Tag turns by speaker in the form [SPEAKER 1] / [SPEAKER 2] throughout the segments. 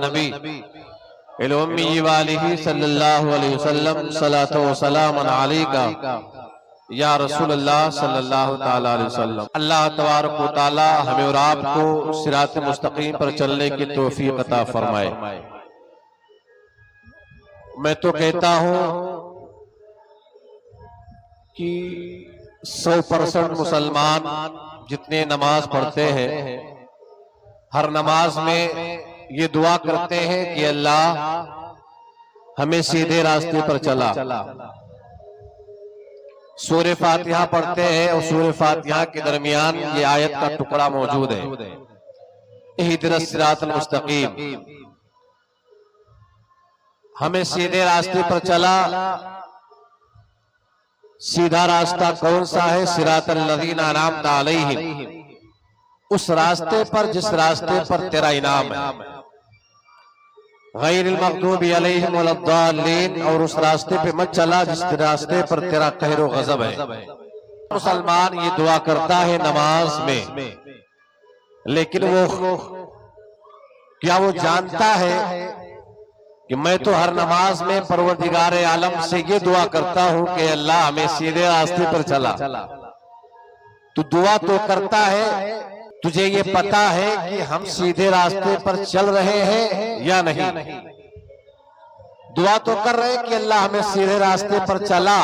[SPEAKER 1] النبی الامی والہ صلی اللہ علیہ وسلم صلاۃ و سلام علیکہ یا رسول اللہ صلی اللہ تعالی علیہ وسلم۔ اللہ تبارک و تعالی ہمیں اور آپ کو صراط مستقیم پر چلنے کی توفیق عطا فرمائے۔ میں تو کہتا ہوں کہ 100% مسلمان جتنے نماز پڑھتے ہیں ہر نماز میں یہ دعا کرتے ہیں کہ اللہ ہمیں سیدھے راستے پر چلا۔ سورہ فاتحہ پڑھتے ہیں اور سورہ فاتحہ کے درمیان یہ آیت کا ٹکڑا موجود ہے، اہدنا الصراط المستقیم، ہمیں سیدھے راستے پر چلا۔ سیدھا راستہ کون سا ہے؟ صراط الذین انعمت علیہم، اس راستے پر جس راستے پر تیرا انعام ہے، غیر المغضوب علیہم ولا الضالین، اور اس راستے پہ مت چلا جس راستے پر تیرا قہر و غضب ہے۔ مسلمان یہ دعا کرتا ہے نماز میں، لیکن کیا وہ جانتا ہے کہ میں تو ہر نماز میں پروردگار عالم سے یہ دعا کرتا ہوں کہ اللہ ہمیں سیدھے راستے پر چلا۔ تو دعا تو کرتا ہے، تجھے یہ پتا ہے کہ ہم سیدھے راستے پر چل رہے ہیں یا نہیں؟ دعا تو کر رہے کہ اللہ ہمیں سیدھے راستے پر چلا،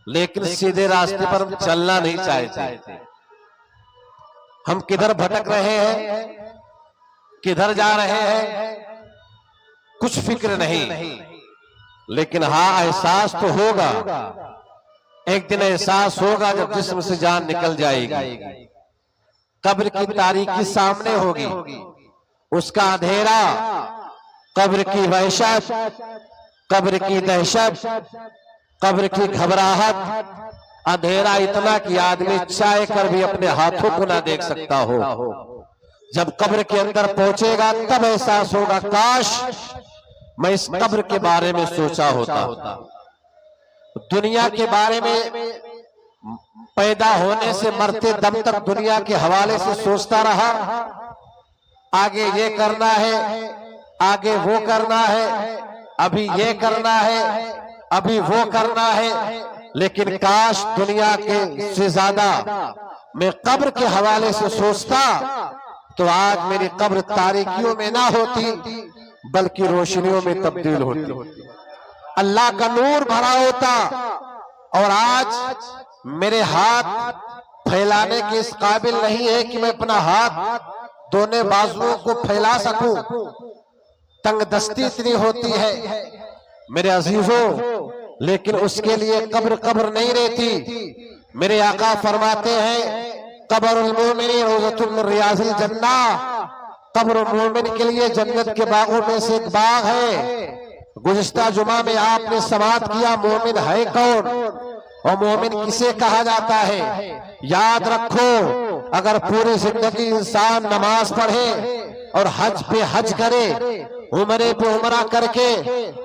[SPEAKER 1] لیکن سیدھے راستے پر ہم چلنا نہیں چاہتے۔ ہم کدھر بھٹک رہے ہیں، کدھر جا رہے ہیں، کچھ فکر نہیں، لیکن ہاں احساس تو ہوگا، ایک دن احساس ہوگا جب جسم سے جان نکل جائے گی، قبر کی تاریکی سامنے ہوگی، اس کا اندھیرا، قبر کی وحشت، قبر کی دہشت، قبر کی گھبراہٹ، اندھیرا اتنا کہ آدمی چاہے کر بھی اپنے ہاتھوں کو نہ دیکھ سکتا ہو۔ جب قبر کے اندر پہنچے گا تب احساس ہوگا کاش میں اس قبر کے بارے میں سوچا ہوتا۔ دنیا کے بارے میں پیدا ہونے سے مرتے دم تک دنیا کے حوالے سے سوچتا رہا، آگے یہ کرنا ہے، آگے وہ کرنا ہے، ابھی یہ کرنا ہے، ابھی وہ کرنا ہے، لیکن کاش دنیا کے سے زیادہ میں قبر کے حوالے سے سوچتا تو آج میری قبر تاریکیوں میں نہ ہوتی بلکہ روشنیوں میں تبدیل ہوتی، اللہ کا نور بھرا ہوتا، اور آج میرے ہاتھ پھیلانے کے اس قابل نہیں ہے کہ میں اپنا ہاتھ دونوں بازوؤں کو پھیلا سکوں، تنگ دستی اتنی ہوتی ہے میرے عزیزوں، لیکن اس کے لیے قبر نہیں رہتی۔ میرے آقا فرماتے ہیں قبر المومن روضۃ من ریاض الجنہ، قبر مومن کے لیے جنت کے باغوں میں سے ایک باغ ہے۔ گزشتہ جمعہ میں آپ نے سماعت کیا مومن ہے کون اور مومن کسے کہا جاتا ہے؟ یاد رکھو، اگر پوری زندگی انسان نماز پڑھے اور حج پہ حج کرے، عمرے پہ عمرہ کر کے،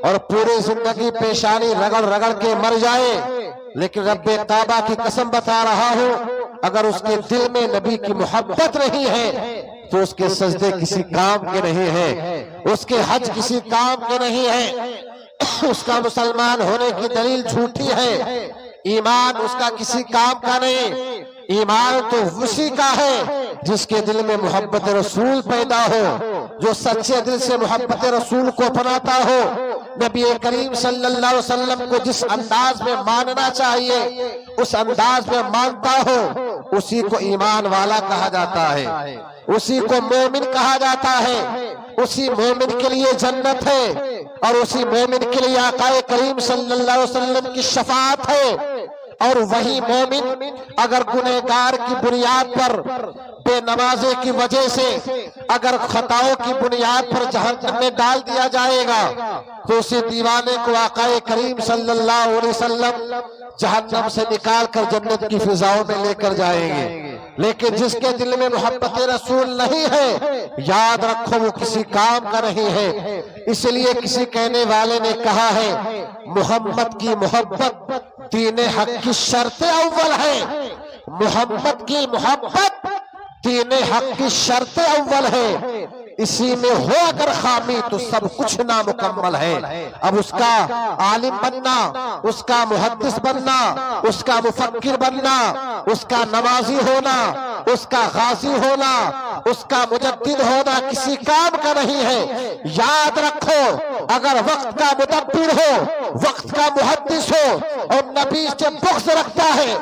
[SPEAKER 1] اور پوری زندگی پیشانی رگڑ رگڑ کے مر جائے، لیکن رب کعبہ کی قسم بتا رہا ہوں اگر اس کے دل میں نبی کی محبت نہیں ہے تو اس کے سجدے کسی کام کے نہیں ہیں، اس کے حج کسی کام کے نہیں ہیں، اس کا مسلمان ہونے کی دلیل جھوٹی ہے، ایمان اس کا کسی کام کا نہیں۔ ایمان تو اسی کا ہے جس کے دل میں محبت رسول پیدا ہو، جو سچے دل سے محبت رسول کو اپناتا ہو، نبی کریم صلی اللہ علیہ وسلم کو جس انداز میں ماننا چاہیے اس انداز میں مانتا ہو، اسی کو ایمان والا کہا جاتا ہے، اسی کو مومن کہا جاتا ہے۔ اسی مومن کے لیے جنت ہے اور اسی مومن کے لیے آقا کریم صلی اللہ علیہ وسلم کی شفاعت ہے، اور وہی مومن اگر گنہگار کی بنیاد پر، بے نمازی کی وجہ سے اگر خطاؤں کی بنیاد پر جہنم میں ڈال دیا جائے گا تو اسی دیوانے کو آقا کریم صلی اللہ علیہ وسلم جہنم سے نکال کر جنت کی فضاؤں میں لے کر جائیں گے۔ لیکن جس کے دل میں محبت رسول نہیں ہے، یاد رکھو وہ کسی کام کا نہیں ہے۔ اس لیے کسی کہنے والے نے کہا ہے محمد کی محبت دین حق کی شرط اول ہے، محمد کی محبت دین حق کی شرط اول ہے۔ اسی میں ہو اگر خامی تو سب کچھ نامکمل ہے۔ اب اس کا عالم بننا، اس کا محدث بننا، اس کا مفکر بننا، اس کا نمازی ہونا، اس کا غازی ہونا، اس کا مجدد ہونا کسی کام کا نہیں ہے۔ یاد رکھو اگر وقت کا مدبر ہو، وقت کا محدث ہو اور نبی سے بغض رکھتا ہے،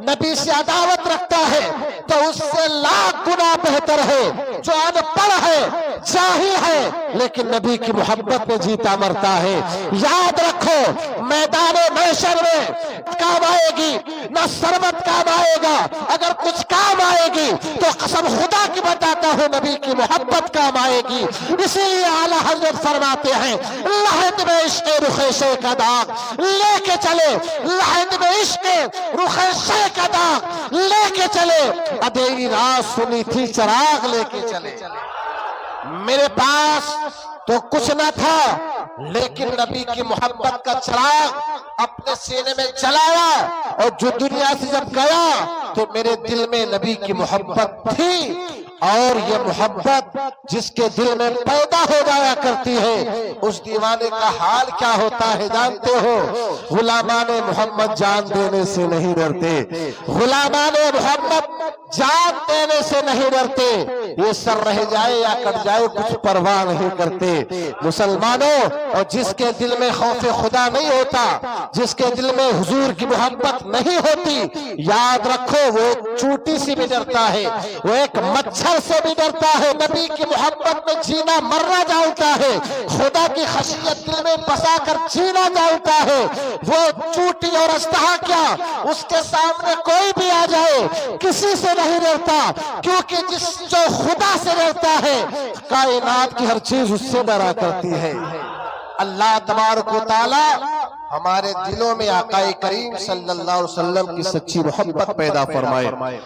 [SPEAKER 1] نبی سے عداوت رکھتا ہے، تو اس سے لاکھ گنا بہتر ہے جو ان پڑھ ہے، جاہل ہے، لیکن نبی کی محبت میں جیتا مرتا ہے۔ یاد رکھو میدان محشر میں کام آئے گی نہ ثروت کام آئے گا، اگر کچھ کام آئے گی تو قسم خدا کی بتاتا ہوں نبی کی محبت کام آئے گی۔ اسی لیے اعلیٰ حضرت فرماتے ہیں لحد میں عشق رخ شے کا داغ لے کے چلے، لحد میں عشق رخ شے کا داغ لے کے چلے، اندھیری رات سنی تھی چراغ لے کے چلے۔ میرے پاس تو کچھ نہ تھا لیکن نبی کی محبت کا چراغ اپنے سینے میں جلایا، اور جو دنیا سے جب گیا تو میرے دل میں نبی کی محبت تھی، اور یہ محبت جس کے دل میں پیدا ہو جایا کرتی ہے اس دیوانے کا حال کیا ہوتا ہے جانتے ہو؟ غلامان محمد جان دینے سے نہیں ڈرتے، غلامان محمد جان دینے سے نہیں ڈرتے، یہ سر رہ جائے یا کٹ جائے کچھ پرواہ نہیں کرتے۔ مسلمانوں، اور جس کے دل میں خوف خدا نہیں ہوتا، جس کے دل میں حضور کی محبت نہیں ہوتی، یاد رکھو وہ چوٹی سے بھی ڈرتا ہے، وہ ایک مچھر سے بھی ڈرتا ہے، نبی کی محبت میں جینا مرنا جانتا ہے، خدا کی خشیت دل میں بسا کر جینا جانتا ہے۔ وہ چوٹی اور اژدہا کیا، اس کے سامنے کوئی بھی آ جائے کسی سے نہیں ڈرتا، کیونکہ جو خدا سے ڈرتا ہے کائنات کی ہر چیز اس سے ڈرا کرتی ہے۔ اللہ تبارک و تعالی ہمارے دلوں میں آقا کریم صلی اللہ علیہ وسلم کی سچی محبت پیدا فرمائے۔